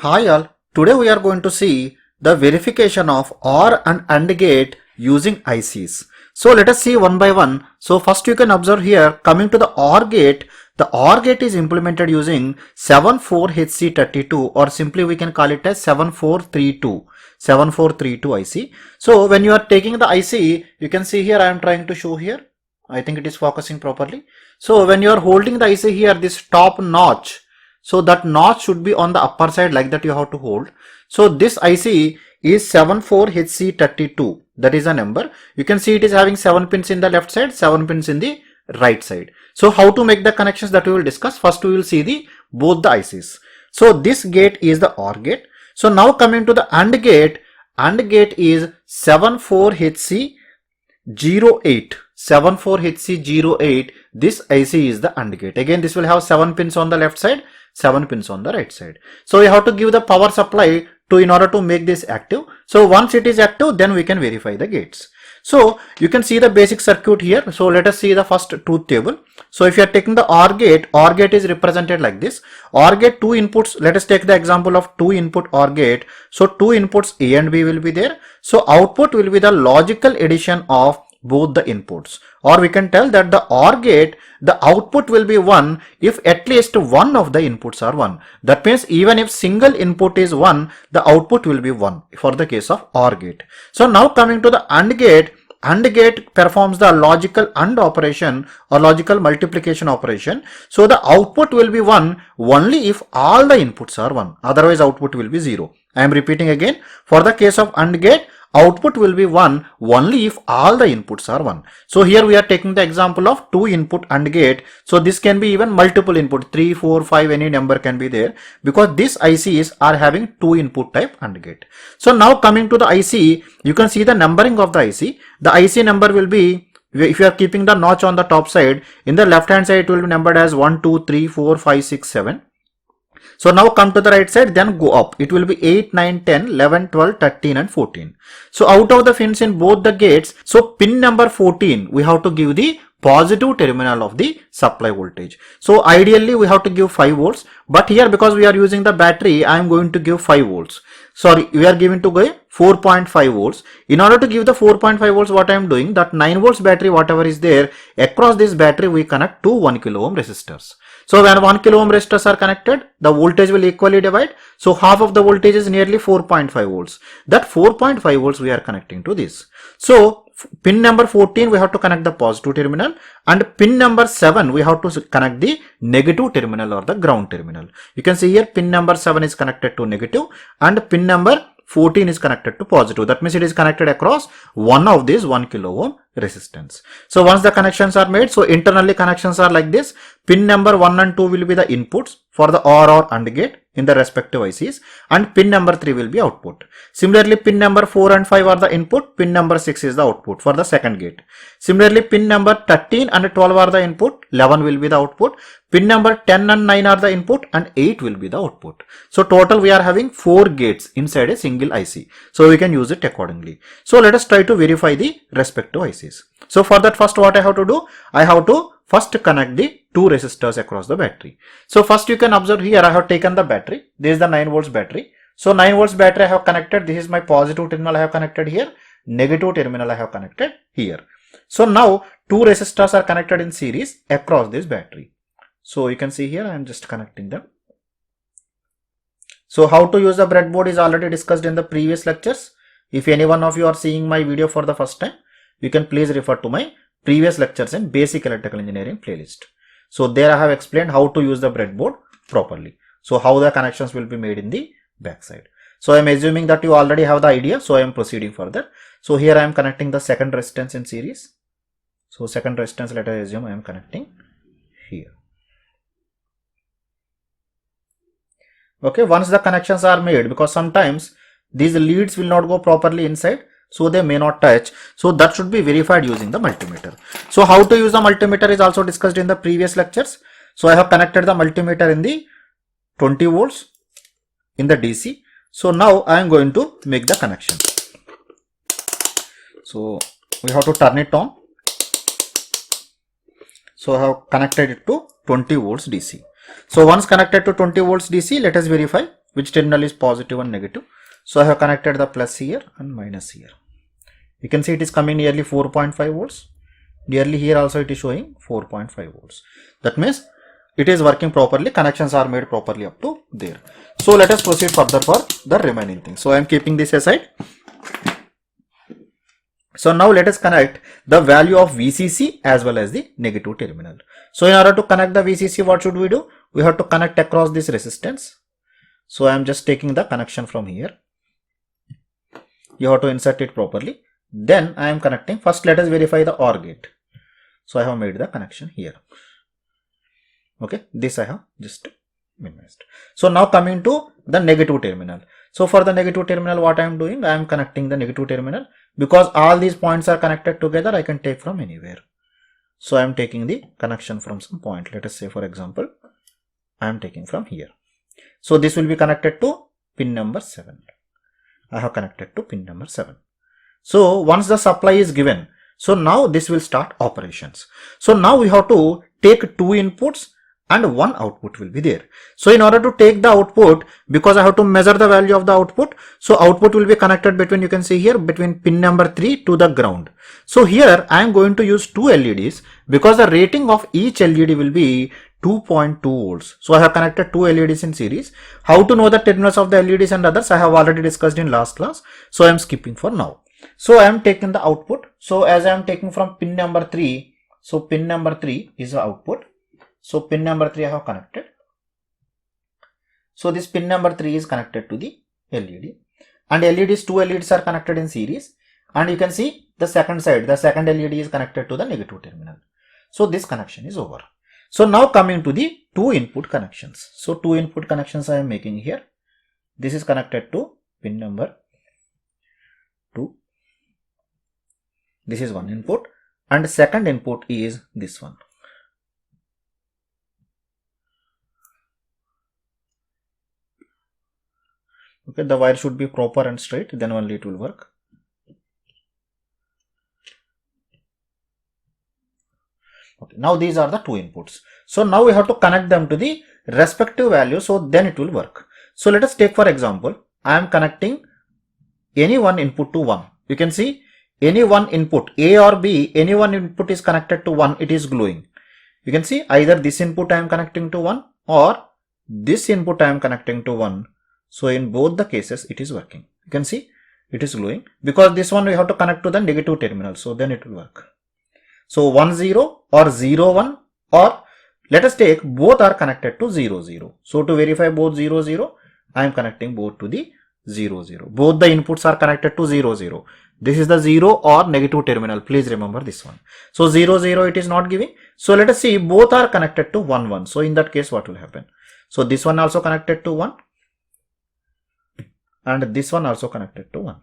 Hi all, today we are going to see the verification of OR and AND gate using ICs. So let us see one by one. So first you can observe here, coming to the OR gate, the OR gate is implemented using 74HC32 or simply we can call it as 7432 IC. So when you are taking the IC, you can see here I am trying to show here. I think it is focusing properly. So when you are holding the IC here, this top notch, so that notch should be on the upper side, like that you have to hold. So this IC is 74HC32. That is a number. You can see it is having 7 pins in the left side, 7 pins in the right side. So how to make the connections, that we will discuss. First we will see both the ICs. So this gate is the OR gate. So now coming to the AND gate is 74HC08. 74HC08. This IC is the AND gate. Again, this will have 7 pins on the left side, 7 pins on the right side. So we have to give the power supply in order to make this active. So once it is active, then we can verify the gates. So you can see the basic circuit here. So let us see the first truth table. So if you are taking the OR gate is represented like this. OR gate, 2 inputs. Let us take the example of 2 input OR gate. So 2 inputs A and B will be there. So output will be the logical addition of both the inputs, or we can tell that the OR gate, the output will be 1 if at least one of the inputs are 1. That means even if single input is 1, the output will be 1 for the case of OR gate. So now coming to the AND gate performs the logical AND operation or logical multiplication operation. So the output will be 1 only if all the inputs are 1, otherwise output will be 0. I am repeating again, for the case of AND gate, output will be 1 only if all the inputs are 1. So here we are taking the example of 2 input AND gate. So this can be even multiple input, 3, 4, 5, any number can be there, because these ICs are having 2 input type AND gate. So now coming to the IC, you can see the numbering of the IC. The IC number will be, if you are keeping the notch on the top side, in the left hand side it will be numbered as 1, 2, 3, 4, 5, 6, 7. So now come to the right side, then go up. It will be 8, 9, 10, 11, 12, 13 and 14. So out of the pins in both the gates, so pin number 14, we have to give the positive terminal of the supply voltage. So ideally we have to give 5 volts, but here because we are using the battery, I am going to give 5 volts. Sorry, we are giving to go 4.5 volts. In order to give the 4.5 volts, what I am doing, that 9 volts battery, whatever is there, across this battery we connect 2 1 kilo ohm resistors. So when 1 kilo ohm resistors are connected, the voltage will equally divide. So half of the voltage is nearly 4.5 volts. That 4.5 volts we are connecting to this. So pin number 14 we have to connect the positive terminal, and pin number 7 we have to connect the negative terminal or the ground terminal. You can see here pin number 7 is connected to negative and pin number 14 is connected to positive. That means it is connected across one of these 1 kilo ohm resistance. So once the connections are made, so internally connections are like this. Pin number 1 and 2 will be the inputs for the OR or AND gate in the respective ICs, and pin number 3 will be output. Similarly, pin number 4 and 5 are the input, pin number 6 is the output for the second gate. Similarly, pin number 13 and 12 are the input, 11 will be the output. Pin number 10 and 9 are the input and 8 will be the output. So total we are having 4 gates inside a single IC. So we can use it accordingly. So let us try to verify the respective ICs. So for that, first what I have to do, I have to first connect the 2 resistors across the battery. So first you can observe here, I have taken the battery. This is the 9 volts battery. So 9 volts battery I have connected. This is my positive terminal I have connected here. Negative terminal I have connected here. So now 2 resistors are connected in series across this battery. So you can see here I am just connecting them. So how to use the breadboard is already discussed in the previous lectures. If any one of you are seeing my video for the first time, you can please refer to my previous lectures in Basic Electrical Engineering playlist. So there I have explained how to use the breadboard properly. So how the connections will be made in the backside. So I am assuming that you already have the idea. So I am proceeding further. So here I am connecting the second resistance in series. So second resistance, let us assume I am connecting here. Okay, once the connections are made, because sometimes these leads will not go properly inside, so they may not touch. So that should be verified using the multimeter. So how to use the multimeter is also discussed in the previous lectures. So I have connected the multimeter in the 20 volts in the DC. So now I am going to make the connection. So we have to turn it on. So I have connected it to 20 volts DC. So once connected to 20 volts DC, let us verify which terminal is positive and negative. So I have connected the plus here and minus here. You can see it is coming nearly 4.5 volts. Nearly here also it is showing 4.5 volts. That means it is working properly. Connections are made properly up to there. So let us proceed further for the remaining things. So I am keeping this aside. So now let us connect the value of VCC as well as the negative terminal. So in order to connect the VCC, what should we do? We have to connect across this resistance. So I am just taking the connection from here. You have to insert it properly. Then I am connecting. First let us verify the OR gate. So I have made the connection here. Okay, this I have just minimized. So now coming to the negative terminal. So for the negative terminal, what I am doing, I am connecting the negative terminal. Because all these points are connected together, I can take from anywhere. So I am taking the connection from some point. Let us say, for example, I am taking from here. So this will be connected to pin number 7. I have connected to pin number 7. So once the supply is given, so now this will start operations. So now we have to take 2 inputs and 1 output will be there. So in order to take the output, because I have to measure the value of the output, so output will be connected between, you can see here, between pin number 3 to the ground. So here I am going to use 2 LEDs because the rating of each LED will be 2.2 volts. So I have connected 2 LEDs in series. How to know the terminals of the LEDs and others, I have already discussed in last class. So I am skipping for now. So I am taking the output. So as I am taking from pin number 3, so pin number 3 is the output. So pin number 3 I have connected. So this pin number 3 is connected to the LED. And LEDs, 2 LEDs are connected in series. And you can see the second side, the second LED is connected to the negative terminal. So this connection is over. So now coming to the 2 input connections. So 2 input connections I am making here. This is connected to pin number 2. This is one input. And second input is this one. Okay, the wire should be proper and straight, then only it will work. Okay, now these are the 2 inputs. So now we have to connect them to the respective value, so then it will work. So let us take for example, I am connecting any one input to 1. You can see any one input, A or B, any one input is connected to 1, it is glowing. You can see either this input I am connecting to 1 or this input I am connecting to 1. So in both the cases it is working. You can see it is glowing because this one we have to connect to the negative terminal. So then it will work. So 1 0 or 0 1, or let us take both are connected to 0 0. So to verify both 0 0, I am connecting both to the 0 0. Both the inputs are connected to 0 0. This is the 0 or negative terminal. Please remember this one. So 0 0 it is not giving. So let us see both are connected to 1 1. So in that case what will happen? So this one also connected to 1. And this one also connected to 1.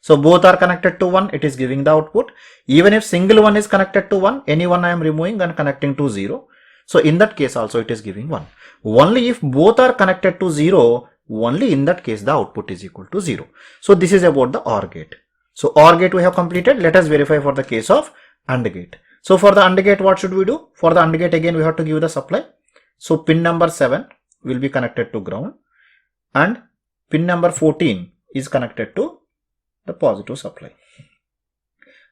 So both are connected to 1, it is giving the output. Even if single one is connected to 1, any one I am removing and connecting to 0. So in that case also it is giving 1. Only if both are connected to 0, only in that case the output is equal to 0. So this is about the OR gate. So OR gate we have completed. Let us verify for the case of AND gate. So for the AND gate, what should we do? For the AND gate again we have to give the supply. So pin number 7 will be connected to ground and pin number 14 is connected to the positive supply.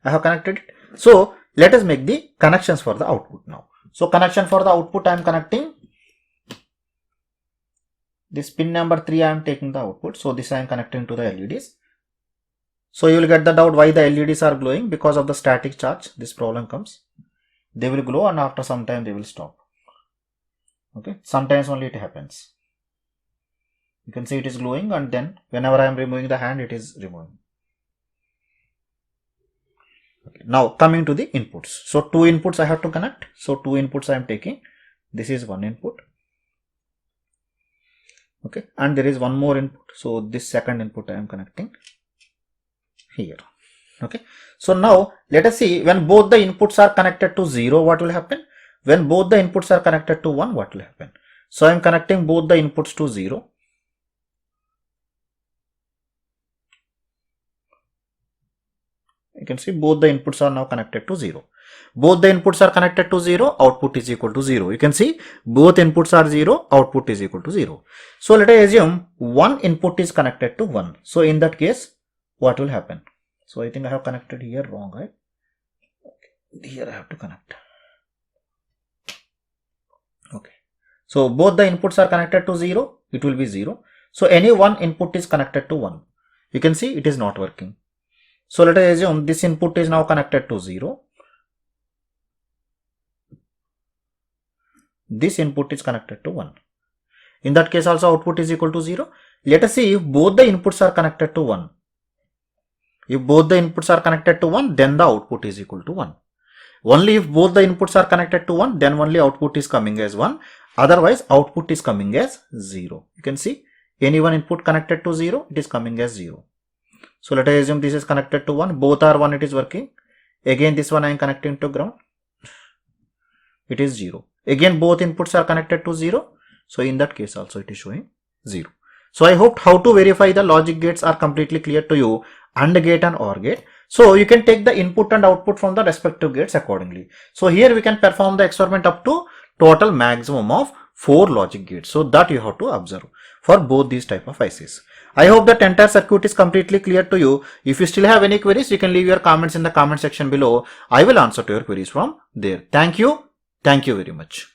I have connected it. So let us make the connections for the output now. So connection for the output I am connecting. This pin number 3 I am taking the output. So this I am connecting to the LEDs. So you will get the doubt why the LEDs are glowing, because of the static charge. This problem comes. They will glow and after some time they will stop. Okay. Sometimes only it happens. You can see it is glowing and then whenever I am removing the hand, it is removing. Okay. Now coming to the inputs. So 2 inputs I have to connect. So 2 inputs I am taking. This is one input. Okay. And there is one more input. So this second input I am connecting here. Okay. So now let us see when both the inputs are connected to 0, what will happen? When both the inputs are connected to 1, what will happen? So I am connecting both the inputs to 0. You can see both the inputs are now connected to 0. Both the inputs are connected to 0, output is equal to 0. You can see both inputs are 0, output is equal to 0. So let us assume one input is connected to 1. So in that case, what will happen? So I think I have connected here wrong, right? Here I have to connect. Okay. So both the inputs are connected to 0, it will be 0. So any one input is connected to 1. You can see it is not working. So let us assume this input is now connected to 0. This input is connected to 1. In that case also output is equal to 0. Let us see if both the inputs are connected to 1. If both the inputs are connected to 1, then the output is equal to 1. Only if both the inputs are connected to 1, then only output is coming as 1. Otherwise, output is coming as 0. You can see any one input connected to 0, it is coming as 0. So let us assume this is connected to 1. Both are 1, it is working. Again, this one I am connecting to ground. It is 0. Again, both inputs are connected to 0. So in that case also it is showing 0. So I hope how to verify the logic gates are completely clear to you. AND gate and OR gate. So you can take the input and output from the respective gates accordingly. So here we can perform the experiment up to total maximum of 4 logic gates. So that you have to observe for both these type of ICs. I hope that entire circuit is completely clear to you. If you still have any queries, you can leave your comments in the comment section below. I will answer to your queries from there. Thank you. Thank you very much.